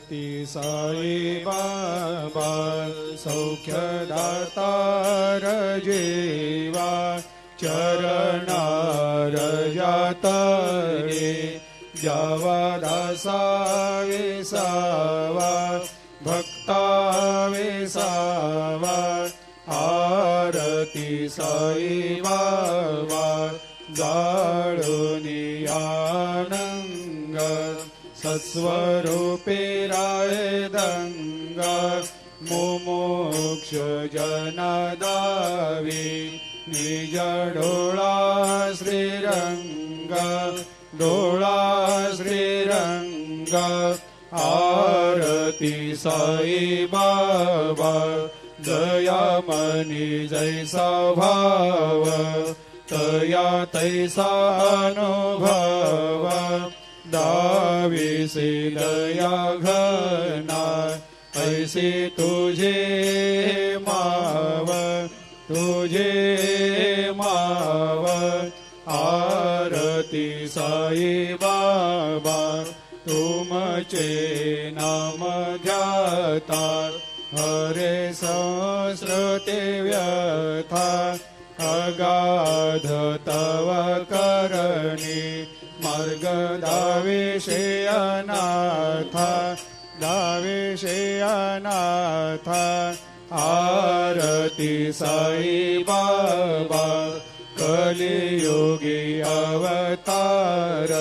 ती साई बाबा सौख्यदातार जीवा चरणार जातरे जावा दासा विसावा भक्ता विसावा आरती साई बाबा जाळुनी आनंग सत्स्वरूपे राय दंग मुमुक्ष जनदावी निज डोळा श्रीरंग डोळा श्रीरंग आरती साई बाबा दयामनी जैसा भाव तया तैसा अनुभव दाविसी दया घना ऐसी तुझे माव तुझे माव आरती साई बाबा तुमचे नाम ध्याता हरे संस्कृते व्यथा अगाध तव करणी मार्ग दाविषे अनाथा दाविषे अनाथा आरती साई बाबा कलियुगी अवतार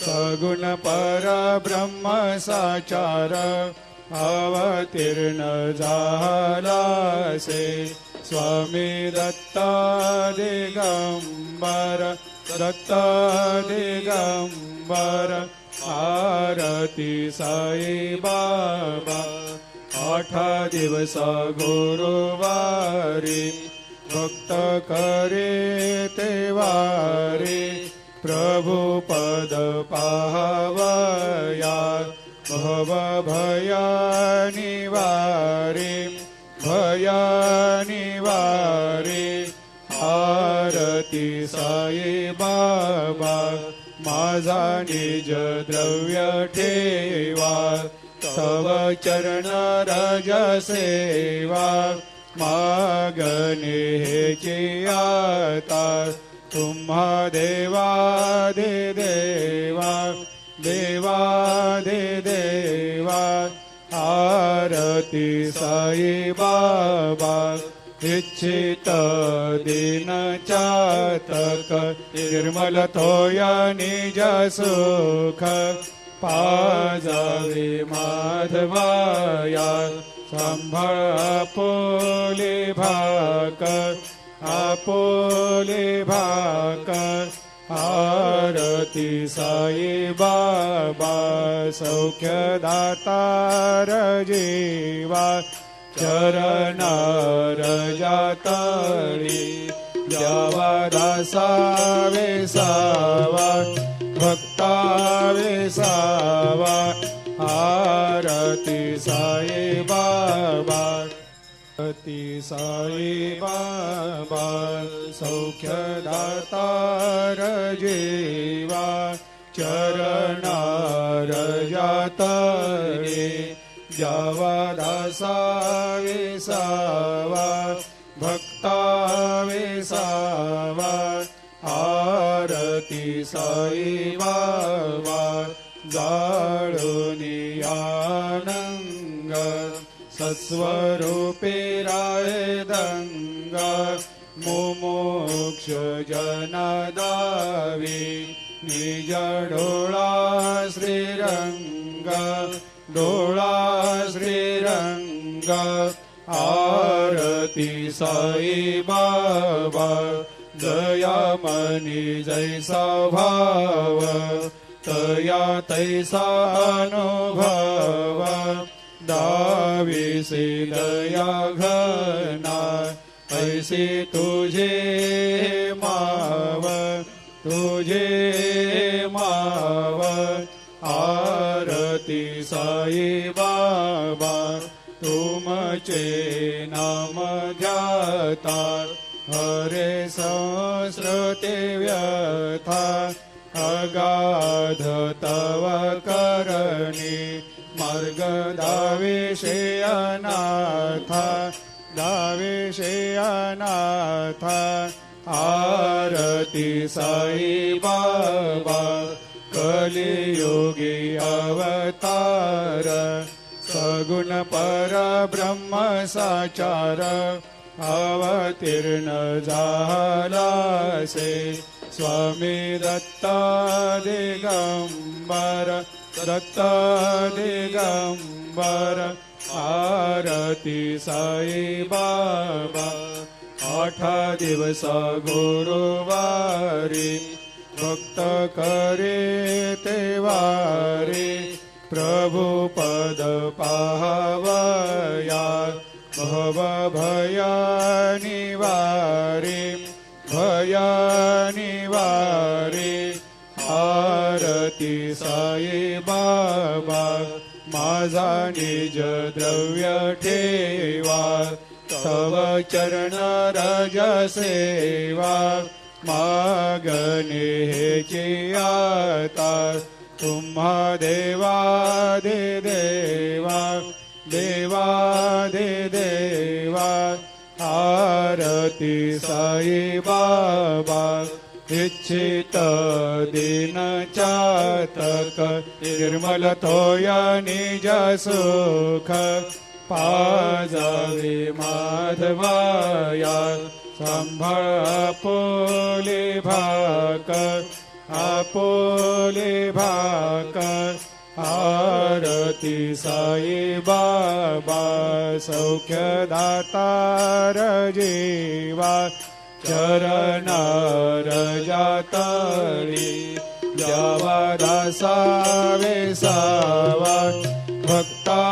सगुण परब्रह्म साचार अवतीर्ण झालासे स्वामी दत्ता दिगंबर दत्ता दिगंबर आरती साई बाबा 8 दिवस गुरुवारी भक्त करे तेवारी प्रभु पद पाहवया भव भया निवारी भया निवारी आरती साई बाबा माझा निज द्रव्य ठेवा तव चरण रज सेवा मागणे हेची आता तुम्हा देवादि देवा देवादि देवा आरती साई बाबा इच्छित दिन चातक निर्मल थोया निज सुख पाजावे माधवाया सांभाळ आपोले भाक आपोले भाक आरती साई बाबा सौख्यदातार जीवा चरणार जातळी द्यावा दासा विसावा भक्ता विसावा आरती साई बाबा ती साई बाबा सौख्यदातार जीवा चरणार जातळे द्यावा दासा विसावा भक्ता विसावा आरती साई बाबा जाळुनी आनंग सत्स्वरूपे राय दंग मुमुक्ष जनदावी निज डोळा श्रीरंग डोळा श्रीरंग आरती साई बाबा दयामनी जैसा भाव तया तैसा अनुभव दाविसी दया घना ऐसी तुझे माव तुझे माव आरती साई बाबा तुमचे नाम ध्याता हरे संस्कृते व्यथा अगाध तव करणी मार्ग दाविषे अनाथा दाविषे अनाथा आरती साई बाबा कलियुगी अवतार सगुण परब्रह्म साचार अवतीर्ण झालासे स्वामी दत्ता दिगंबर दत्ता दिगंबर आरती साई बाबा 8 दिवस गुरुवारी भक्त करे ते वारी प्रभु पद पाहवया भव भया निवारी भया निवारी आरती साई बाबा माझा निज द्रव्य ठेवा तव चरण रज सेवा मागणे हेची आता तुम्हा देवा दे देवा देवा दे देवा आरती साई बाबा इच्छित दिन चातक निर्मल तोया निज सुख पाजावे माधवाया संभाळ आपोले भाक आपोले भाक आरती साई बाबा सौख्य दातार जीवा चरणार जातळी जावा दासा वेसावा भक्ता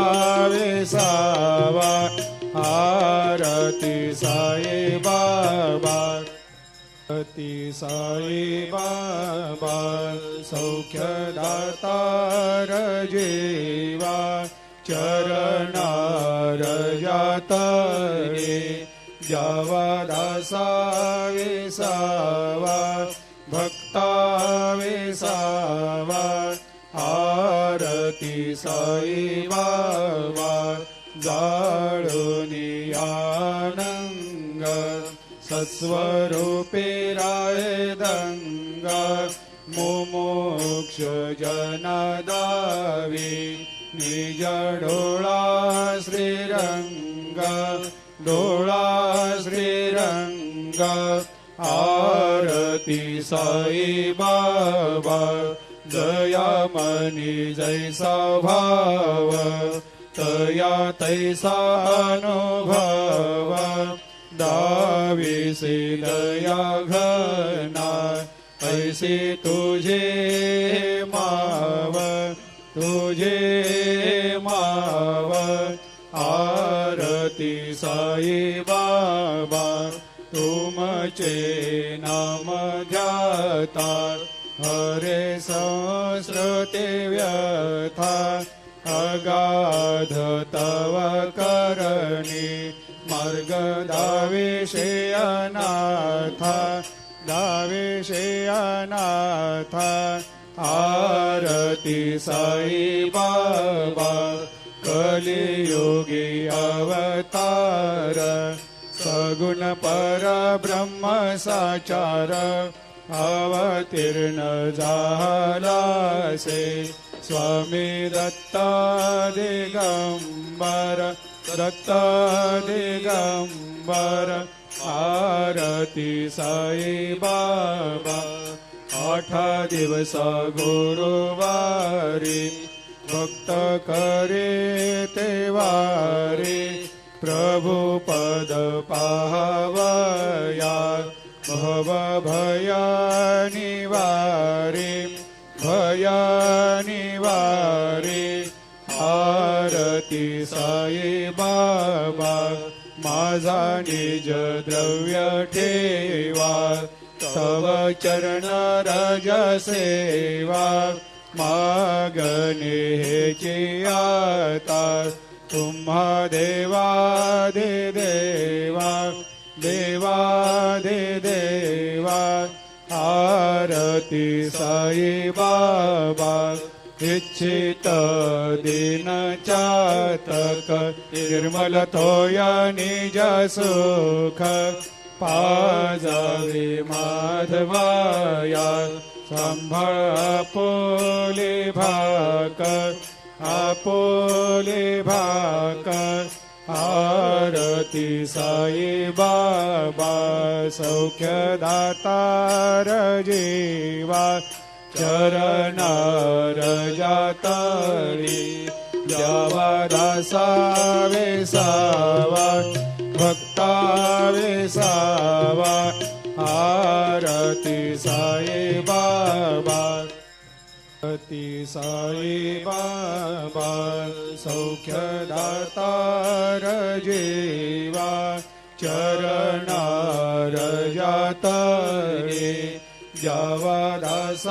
वेसावा आरती साई बाबा आरती साई बाबा सौख्य दातार जीवा चरणार जातळे जावा दासा वेसावा भक्ता वेसावा आरती साई बाबा जाळूनी आनंग सस्वरूपे राय दंग मुमुक्ष जनादावी निज डोळा श्रीरंग डोळा श्रीरंग आरती साई बाबा दयामनी जैसा भाव तया तैसा अनुभव दाविसे दया घना ऐसे तुझे माव तुझे माव आरती साई बाबा तुमचे नाम ध्याता हरे संस्कृते व्यथा अगाध तव करणी मार्ग दाविषे अनाथा दाविषे अनाथा आरती साई बाबा कलियुगी अवतार सगुण परब्रह्म साचार अवतीर्ण झालासे स्वामी दत्ता दिगंबर दत्ता दिगंबर आरती साई बाबा 8 दिवस गुरुवारी भक्त करे ते वारी प्रभु पद पाहवया भव भया निवारी भया निवारी आरती साई बाबा माझा निज द्रव्य ठेवा तव चरण रज सेवा मागणे हेची आता तुम्हा देवा दे देवा देवा दे देवा आरती साई बाबा इच्छित दीन चातक निर्मल थोया निज सुख पाजावे माधवाया सांभाळ आपोले भाकर आरती साई बाबा सौख्य दातार जीवा चरणार जातळी द्यावा दासा वेसावा भक्ता वेसावा आरती साई बाबा आरती साई बाबा सौख्य दातार जीवा चरणार जातळे द्यावा दासा